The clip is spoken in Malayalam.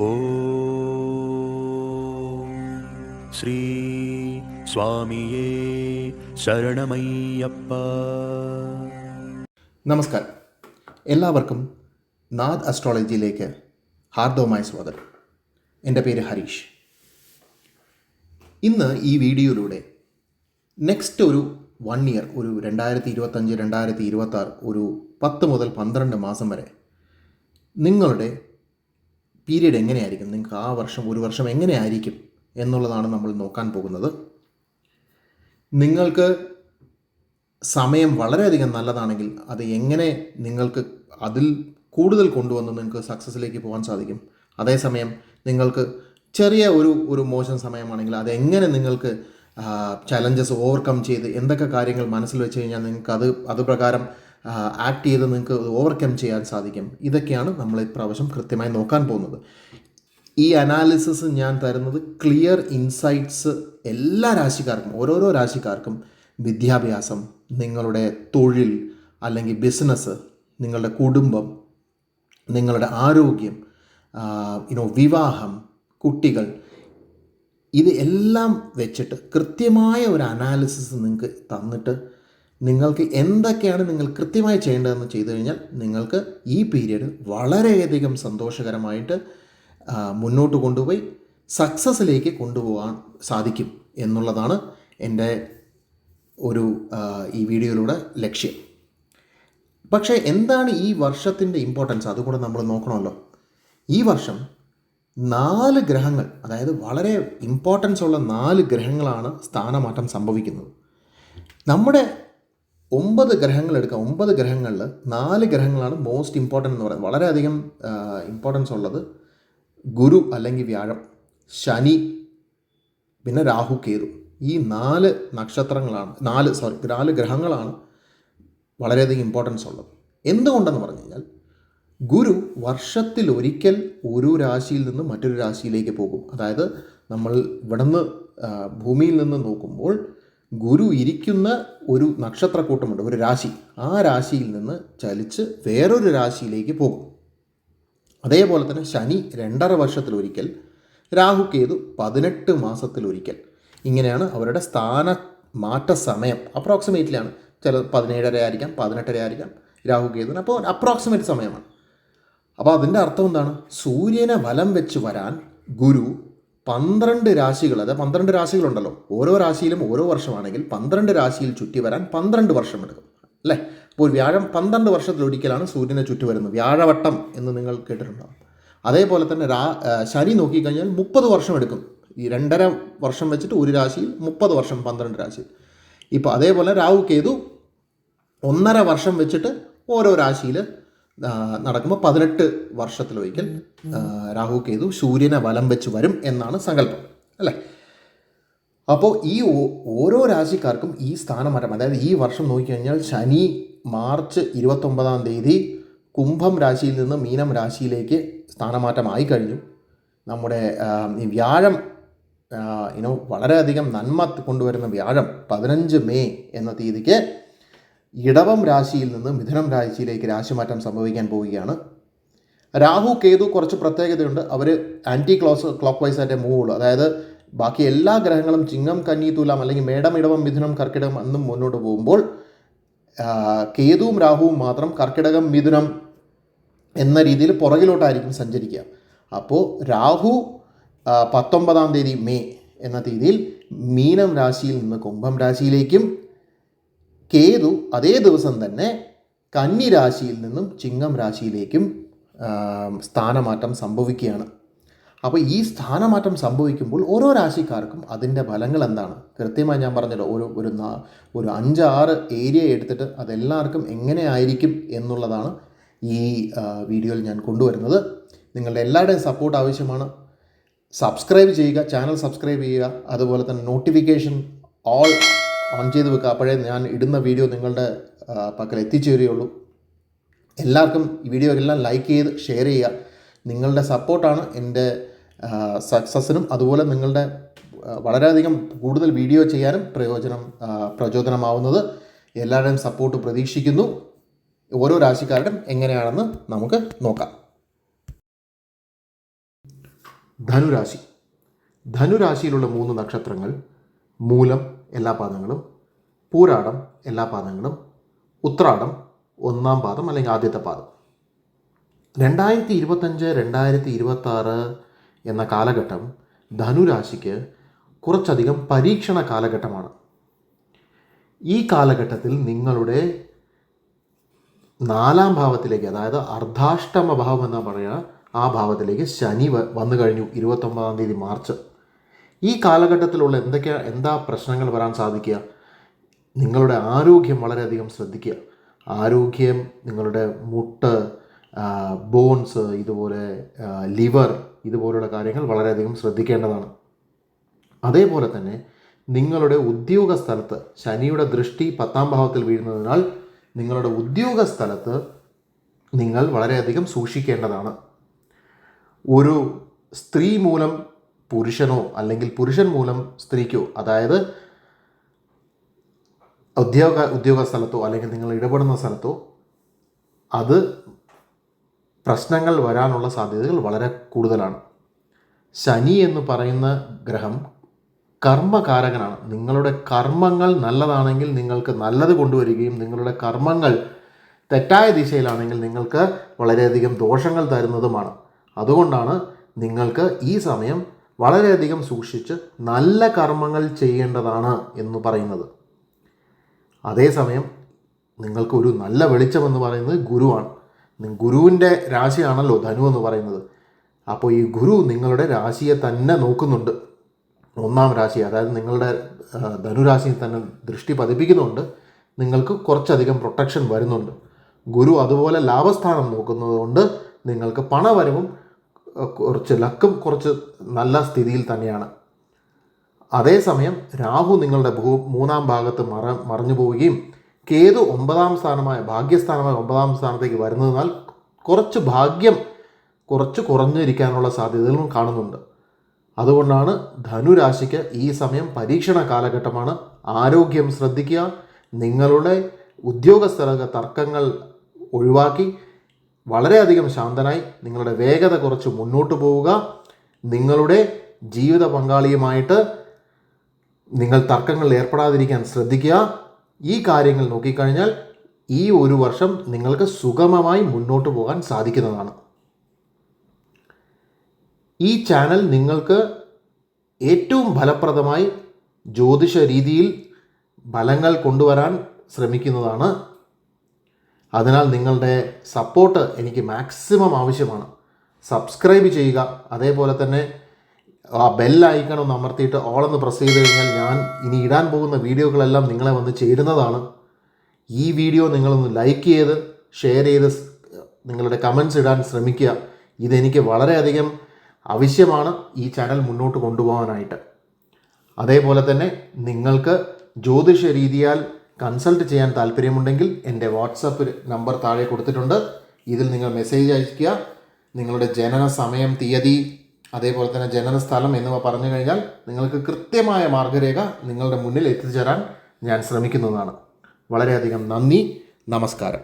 ഓം ശ്രീ സ്വാമിയേ ശരണമയ്യപ്പ. നമസ്കാരം, എല്ലാവർക്കും നാദ് അസ്ട്രോളജിയിലേക്ക് ഹാർദവമായ സ്വാഗതം. എൻ്റെ പേര് ഹരീഷ്. ഇന്ന് ഈ വീഡിയോയിലൂടെ നെക്സ്റ്റ് ഒരു 1 ഇയർ, ഒരു 2025-2026, ഒരു 10 മുതൽ 12 മാസം വരെ നിങ്ങളുടെ പീരീഡ് എങ്ങനെയായിരിക്കും, നിങ്ങൾക്ക് ആ വർഷം, ഒരു വർഷം എങ്ങനെയായിരിക്കും എന്നുള്ളതാണ് നമ്മൾ നോക്കാൻ പോകുന്നത്. നിങ്ങൾക്ക് സമയം വളരെയധികം നല്ലതാണെങ്കിൽ അത് എങ്ങനെ നിങ്ങൾക്ക് അതിൽ കൂടുതൽ കൊണ്ടുവന്ന് നിങ്ങൾക്ക് സക്സസ്സിലേക്ക് പോകാൻ സാധിക്കും. അതേസമയം നിങ്ങൾക്ക് ചെറിയ ഒരു മോശം സമയമാണെങ്കിൽ അതെങ്ങനെ നിങ്ങൾക്ക് ചലഞ്ചസ് ഓവർകം ചെയ്ത് എന്തൊക്കെ കാര്യങ്ങൾ മനസ്സിൽ വെച്ച് കഴിഞ്ഞാൽ നിങ്ങൾക്ക് അത് പ്രകാരം ആക്ട് ചെയ്ത് നിങ്ങൾക്ക് ഓവർകം ചെയ്യാൻ സാധിക്കും. ഇതൊക്കെയാണ് നമ്മൾ ഇപ്രാവശ്യം കൃത്യമായി നോക്കാൻ പോകുന്നത്. ഈ അനാലിസിസ് ഞാൻ തരുന്നത് ക്ലിയർ ഇൻസൈറ്റ്സ് എല്ലാ രാശിക്കാർക്കും, ഓരോരോ രാശിക്കാർക്കും വിദ്യാഭ്യാസം, നിങ്ങളുടെ തൊഴിൽ അല്ലെങ്കിൽ ബിസിനസ്, നിങ്ങളുടെ കുടുംബം, നിങ്ങളുടെ ആരോഗ്യം, വിവാഹം, കുട്ടികൾ, ഇത് എല്ലാം വെച്ചിട്ട് കൃത്യമായ ഒരു അനാലിസിസ് നിങ്ങൾക്ക് തന്നിട്ട് നിങ്ങൾക്ക് എന്തൊക്കെയാണ് നിങ്ങൾ കൃത്യമായി ചെയ്യേണ്ടതെന്ന് ചെയ്തു കഴിഞ്ഞാൽ നിങ്ങൾക്ക് ഈ പീരീഡ് വളരെയധികം സന്തോഷകരമായിട്ട് മുന്നോട്ട് കൊണ്ടുപോയി സക്സസ്സിലേക്ക് കൊണ്ടുപോകാൻ സാധിക്കും എന്നുള്ളതാണ് എൻ്റെ ഈ വീഡിയോയിലൂടെ ലക്ഷ്യം. പക്ഷേ എന്താണ് ഈ വർഷത്തിൻ്റെ ഇമ്പോർട്ടൻസ്, അതുകൂടെ നമ്മൾ നോക്കണമല്ലോ. ഈ വർഷം 4 ഗ്രഹങ്ങൾ, അതായത് വളരെ ഇമ്പോർട്ടൻസ് ഉള്ള 4 ഗ്രഹങ്ങളാണ് സ്ഥാനമാറ്റം സംഭവിക്കുന്നത്. നമ്മുടെ 9 ഗ്രഹങ്ങൾ എടുക്കാം. 9 ഗ്രഹങ്ങളിൽ 4 ഗ്രഹങ്ങളാണ് മോസ്റ്റ് ഇമ്പോർട്ടൻ്റ് എന്ന് പറയുന്നത്. വളരെയധികം ഇമ്പോർട്ടൻസ് ഉള്ളത് ഗുരു അല്ലെങ്കിൽ വ്യാഴം, ശനി, പിന്നെ രാഹു, കേതു. ഈ 4 നക്ഷത്രങ്ങളാണ്, 4 ഗ്രഹങ്ങളാണ് വളരെയധികം ഇമ്പോർട്ടൻസ് ഉള്ളത്. എന്തുകൊണ്ടെന്ന് പറഞ്ഞു കഴിഞ്ഞാൽ ഗുരു വർഷത്തിലൊരിക്കൽ ഒരു രാശിയിൽ നിന്ന് മറ്റൊരു രാശിയിലേക്ക് പോകും. അതായത് നമ്മൾ ഇവിടുന്ന് ഭൂമിയിൽ നിന്ന് നോക്കുമ്പോൾ ഗുരു ഇരിക്കുന്ന ഒരു നക്ഷത്രക്കൂട്ടമുണ്ട്, ഒരു രാശി. ആ രാശിയിൽ നിന്ന് ചലിച്ച് വേറൊരു രാശിയിലേക്ക് പോകും. അതേപോലെ തന്നെ ശനി 2.5 വർഷത്തിലൊരിക്കൽ, രാഹു, കേതു 18 മാസത്തിലൊരിക്കൽ. ഇങ്ങനെയാണ് അവരുടെ സ്ഥാനമാറ്റ സമയം. അപ്രോക്സിമേറ്റ്ലിയാണ്. ചില 17.5 ആയിരിക്കാം, 18.5 ആയിരിക്കാം രാഹു, കേതുവിന്. അപ്പോൾ അപ്രോക്സിമേറ്റ് സമയമാണ്. അപ്പോൾ അതിൻ്റെ അർത്ഥം എന്താണ്? സൂര്യനെ വലം വെച്ച് വരാൻ ഗുരു 12 രാശികൾ, അതായത് 12 രാശികളുണ്ടല്ലോ, ഓരോ രാശിയിലും ഓരോ വർഷമാണെങ്കിൽ 12 രാശിയിൽ ചുറ്റി വരാൻ 12 വർഷം എടുക്കും, അല്ലേ? അപ്പോൾ വ്യാഴം 12 വർഷത്തിലൊരിക്കലാണ് സൂര്യനെ ചുറ്റി വരുന്നത്. വ്യാഴവട്ടം എന്ന് നിങ്ങൾ കേട്ടിട്ടുണ്ടാകും. അതേപോലെ തന്നെ ശനി നോക്കിക്കഴിഞ്ഞാൽ 30 വർഷം എടുക്കും. ഈ 2.5 വർഷം വെച്ചിട്ട് ഒരു രാശിയിൽ 30 വർഷം, 12 രാശിയിൽ. ഇപ്പോൾ അതേപോലെ രാഹു, കേതു 1.5 വർഷം വെച്ചിട്ട് ഓരോ രാശിയിൽ നടക്കുമ്പോൾ 18 വർഷത്തിലൊരിക്കൽ രാഹു, കേതു സൂര്യനെ വലം വെച്ച് വരും എന്നാണ് സങ്കല്പം, അല്ലേ? അപ്പോൾ ഈ ഓരോ രാശിക്കാർക്കും ഈ സ്ഥാനമാറ്റം, അതായത് ഈ വർഷം നോക്കിക്കഴിഞ്ഞാൽ ശനി മാർച്ച് 29-ാം തീയതി കുംഭം രാശിയിൽ നിന്ന് മീനം രാശിയിലേക്ക് സ്ഥാനമാറ്റമായി കഴിഞ്ഞു. നമ്മുടെ ഈ വ്യാഴം വളരെയധികം നന്മ കൊണ്ടുവരുന്ന വ്യാഴം 15 മെയ് എന്ന തീയതിക്ക് ഇടവം രാശിയിൽ നിന്ന് മിഥുനം രാശിയിലേക്ക് രാശിമാറ്റം സംഭവിക്കാൻ പോവുകയാണ്. രാഹു, കേതു കുറച്ച് പ്രത്യേകതയുണ്ട്. അവർ ആൻറ്റി ക്ലോക്ക് വൈസ് ആയിട്ടേ മൂവ് ഉള്ളൂ. അതായത് ബാക്കി എല്ലാ ഗ്രഹങ്ങളും ചിങ്ങം, കന്നി, തുലാം അല്ലെങ്കിൽ മേടം, ഇടവം, മിഥുനം, കർക്കിടകം എന്നും മുന്നോട്ട് പോകുമ്പോൾ കേതുവും രാഹുവും മാത്രം കർക്കിടകം, മിഥുനം എന്ന രീതിയിൽ പുറകിലോട്ടായിരിക്കും സഞ്ചരിക്കുക. അപ്പോൾ രാഹു 19-ാം തീയതി മെയ് എന്ന തീയതിയിൽ മീനം രാശിയിൽ നിന്ന് കുംഭം രാശിയിലേക്കും, കേതു അതേ ദിവസം തന്നെ കന്നി രാശിയിൽ നിന്നും ചിങ്ങം രാശിയിലേക്കും സ്ഥാനമാറ്റം സംഭവിക്കുകയാണ്. അപ്പോൾ ഈ സ്ഥാനമാറ്റം സംഭവിക്കുമ്പോൾ ഓരോ രാശിക്കാർക്കും അതിൻ്റെ ഫലങ്ങൾ എന്താണ് കൃത്യമായി ഞാൻ പറഞ്ഞല്ലോ. ഒരു 5-6 ഏരിയ എടുത്തിട്ട് അതെല്ലാവർക്കും എങ്ങനെയായിരിക്കും എന്നുള്ളതാണ് ഈ വീഡിയോയിൽ ഞാൻ കൊണ്ടുവരുന്നത്. നിങ്ങളുടെ എല്ലാവരുടെയും സപ്പോർട്ട് ആവശ്യമാണ്. സബ്സ്ക്രൈബ് ചെയ്യുക, ചാനൽ സബ്സ്ക്രൈബ് ചെയ്യുക. അതുപോലെ തന്നെ നോട്ടിഫിക്കേഷൻ ഓൺ ചെയ്ത് വെക്കുക. അപ്പോഴേ ഞാൻ ഇടുന്ന വീഡിയോ നിങ്ങളുടെ പക്കൽ എത്തിച്ചേരുകയുള്ളൂ. എല്ലാവർക്കും ഈ വീഡിയോ എല്ലാം ലൈക്ക് ചെയ്ത് ഷെയർ ചെയ്യുക. നിങ്ങളുടെ സപ്പോർട്ടാണ് എൻ്റെ സക്സസ്സിനും അതുപോലെ നിങ്ങളുടെ വളരെയധികം കൂടുതൽ വീഡിയോ ചെയ്യാനും പ്രചോദനമാവുന്നത്. എല്ലാവരുടെയും സപ്പോർട്ട് പ്രതീക്ഷിക്കുന്നു. ഓരോ രാശിക്കാരുടെയും എങ്ങനെയാണെന്ന് നമുക്ക് നോക്കാം. ധനുരാശി. ധനുരാശിയിലുള്ള 3 നക്ഷത്രങ്ങൾ: മൂലം എല്ലാ പാദങ്ങളും, പൂരാടം എല്ലാ പാദങ്ങളും, ഉത്രാടം 1-ാം പാദം അല്ലെങ്കിൽ ആദ്യത്തെ പാദം. 2025-2026 എന്ന കാലഘട്ടം ധനുരാശിക്ക് കുറച്ചധികം പരീക്ഷണ കാലഘട്ടമാണ്. ഈ കാലഘട്ടത്തിൽ നിങ്ങളുടെ 4-ാം ഭാവത്തിലേക്ക്, അതായത് അർദ്ധാഷ്ടമ ഭാവം എന്നാ പറയുക, ആ ഭാവത്തിലേക്ക് ശനി വന്നു കഴിഞ്ഞു 29-ാം തീയതി മാർച്ച്. ഈ കാലഘട്ടത്തിലുള്ള എന്താ പ്രശ്നങ്ങൾ വരാൻ സാധിക്കുക? നിങ്ങളുടെ ആരോഗ്യം വളരെയധികം ശ്രദ്ധിക്കുക. ആരോഗ്യം, നിങ്ങളുടെ മുട്ട്, ബോൺസ്, ഇതുപോലെ ലിവർ, ഇതുപോലുള്ള കാര്യങ്ങൾ വളരെയധികം ശ്രദ്ധിക്കേണ്ടതാണ്. അതേപോലെ തന്നെ നിങ്ങളുടെ ഉദ്യോഗ സ്ഥലത്ത് ശനിയുടെ ദൃഷ്ടി 10-ാം ഭാവത്തിൽ വീഴുന്നതിനാൽ നിങ്ങളുടെ ഉദ്യോഗ സ്ഥലത്ത് നിങ്ങൾ വളരെയധികം സൂക്ഷിക്കേണ്ടതാണ്. ഒരു സ്ത്രീ മൂലം പുരുഷനോ അല്ലെങ്കിൽ പുരുഷൻ മൂലം സ്ത്രീക്കോ, അതായത് ഉദ്യോഗ സ്ഥലത്തോ അല്ലെങ്കിൽ നിങ്ങൾ ഇടപെടുന്ന സ്ഥലത്തോ അത് പ്രശ്നങ്ങൾ വരാനുള്ള സാധ്യതകൾ വളരെ കൂടുതലാണ്. ശനി എന്ന് പറയുന്ന ഗ്രഹം കർമ്മകാരകനാണ്. നിങ്ങളുടെ കർമ്മങ്ങൾ നല്ലതാണെങ്കിൽ നിങ്ങൾക്ക് നല്ലത് കൊണ്ടുവരികയും നിങ്ങളുടെ കർമ്മങ്ങൾ തെറ്റായ ദിശയിലാണെങ്കിൽ നിങ്ങൾക്ക് വളരെയധികം ദോഷങ്ങൾ തരുന്നതുമാണ്. അതുകൊണ്ടാണ് നിങ്ങൾക്ക് ഈ സമയം വളരെയധികം സൂക്ഷിച്ച് നല്ല കർമ്മങ്ങൾ ചെയ്യേണ്ടതാണ് എന്ന് പറയുന്നത്. അതേസമയം നിങ്ങൾക്ക് ഒരു നല്ല വെളിച്ചമെന്ന് പറയുന്നത് ഗുരുവാണ്. ഗുരുവിൻ്റെ രാശിയാണല്ലോ ധനു എന്ന് പറയുന്നത്. അപ്പോൾ ഈ ഗുരു നിങ്ങളുടെ രാശിയെ തന്നെ നോക്കുന്നുണ്ട്. 1-ാം രാശി, അതായത് നിങ്ങളുടെ ധനുരാശിയിൽ തന്നെ ദൃഷ്ടി പതിപ്പിക്കുന്നുണ്ട്. നിങ്ങൾക്ക് കുറച്ചധികം പ്രൊട്ടക്ഷൻ വരുന്നുണ്ട്. ഗുരു അതുപോലെ ലാഭസ്ഥാനം നോക്കുന്നത് കൊണ്ട് നിങ്ങൾക്ക് പണവരവും കുറച്ച് ലക്കും കുറച്ച് നല്ല സ്ഥിതിയിൽ തന്നെയാണ്. അതേസമയം രാഹു നിങ്ങളുടെ 3-ാം ഭാഗത്ത് മറഞ്ഞു പോവുകയും കേതു 9-ാം സ്ഥാനമായ ഭാഗ്യസ്ഥാനമായ 9-ാം സ്ഥാനത്തേക്ക് വരുന്നതിനാൽ കുറച്ച് ഭാഗ്യം കുറച്ച് കുറഞ്ഞിരിക്കാനുള്ള സാധ്യതകളും കാണുന്നുണ്ട്. അതുകൊണ്ടാണ് ധനുരാശിക്ക് ഈ സമയം പരീക്ഷണ കാലഘട്ടമാണ്. ആരോഗ്യം ശ്രദ്ധിക്കുക. നിങ്ങളുടെ ഉദ്യോഗസ്ഥല തർക്കങ്ങൾ ഒഴിവാക്കി വളരെയധികം ശാന്തനായി നിങ്ങളുടെ വേഗത കുറച്ച് മുന്നോട്ട് പോവുക. നിങ്ങളുടെ ജീവിത പങ്കാളിയുമായിട്ട് നിങ്ങൾ തർക്കങ്ങളിൽ ഏർപ്പെടാതിരിക്കാൻ ശ്രദ്ധിക്കുക. ഈ കാര്യങ്ങൾ നോക്കിക്കഴിഞ്ഞാൽ ഈ ഒരു വർഷം നിങ്ങൾക്ക് സുഗമമായി മുന്നോട്ട് പോകാൻ സാധിക്കുന്നതാണ്. ഈ ചാനൽ നിങ്ങൾക്ക് ഏറ്റവും ഫലപ്രദമായി ജ്യോതിഷ രീതിയിൽ ഫലങ്ങൾ കൊണ്ടുവരാൻ ശ്രമിക്കുന്നതാണ്. അതിനാൽ നിങ്ങളുടെ സപ്പോർട്ട് എനിക്ക് മാക്സിമം ആവശ്യമാണ്. സബ്സ്ക്രൈബ് ചെയ്യുക. അതേപോലെ തന്നെ ആ ബെൽ ഐക്കൺ ഒന്ന് അമർത്തിയിട്ട് ഓളൊന്ന് പ്രസ് ചെയ്ത് കഴിഞ്ഞാൽ ഞാൻ ഇനി ഇടാൻ പോകുന്ന വീഡിയോകളെല്ലാം നിങ്ങളെ വന്ന് ചേരുന്നതാണ്. ഈ വീഡിയോ നിങ്ങളൊന്ന് ലൈക്ക് ചെയ്ത് ഷെയർ ചെയ്ത് നിങ്ങളുടെ കമൻസ് ഇടാൻ ശ്രമിക്കുക. ഇതെനിക്ക് വളരെയധികം ആവശ്യമാണ് ഈ ചാനൽ മുന്നോട്ട് കൊണ്ടുപോകാനായിട്ട്. അതേപോലെ തന്നെ നിങ്ങൾക്ക് ജ്യോതിഷ രീതിയാൽ കൺസൾട്ട് ചെയ്യാൻ താല്പര്യമുണ്ടെങ്കിൽ എൻ്റെ വാട്സപ്പ് നമ്പർ താഴെ കൊടുത്തിട്ടുണ്ട്. ഇതിൽ നിങ്ങൾ മെസ്സേജ് അയയ്ക്കുക. നിങ്ങളുടെ ജനന സമയം, തീയതി, അതേപോലെ തന്നെ ജനന സ്ഥലം എന്നിവ പറഞ്ഞു കഴിഞ്ഞാൽ നിങ്ങൾക്ക് കൃത്യമായ മാർഗ്ഗരേഖ നിങ്ങളുടെ മുന്നിൽ എത്തിച്ചേരാൻ ഞാൻ ശ്രമിക്കുന്നതാണ്. വളരെയധികം നന്ദി. നമസ്കാരം.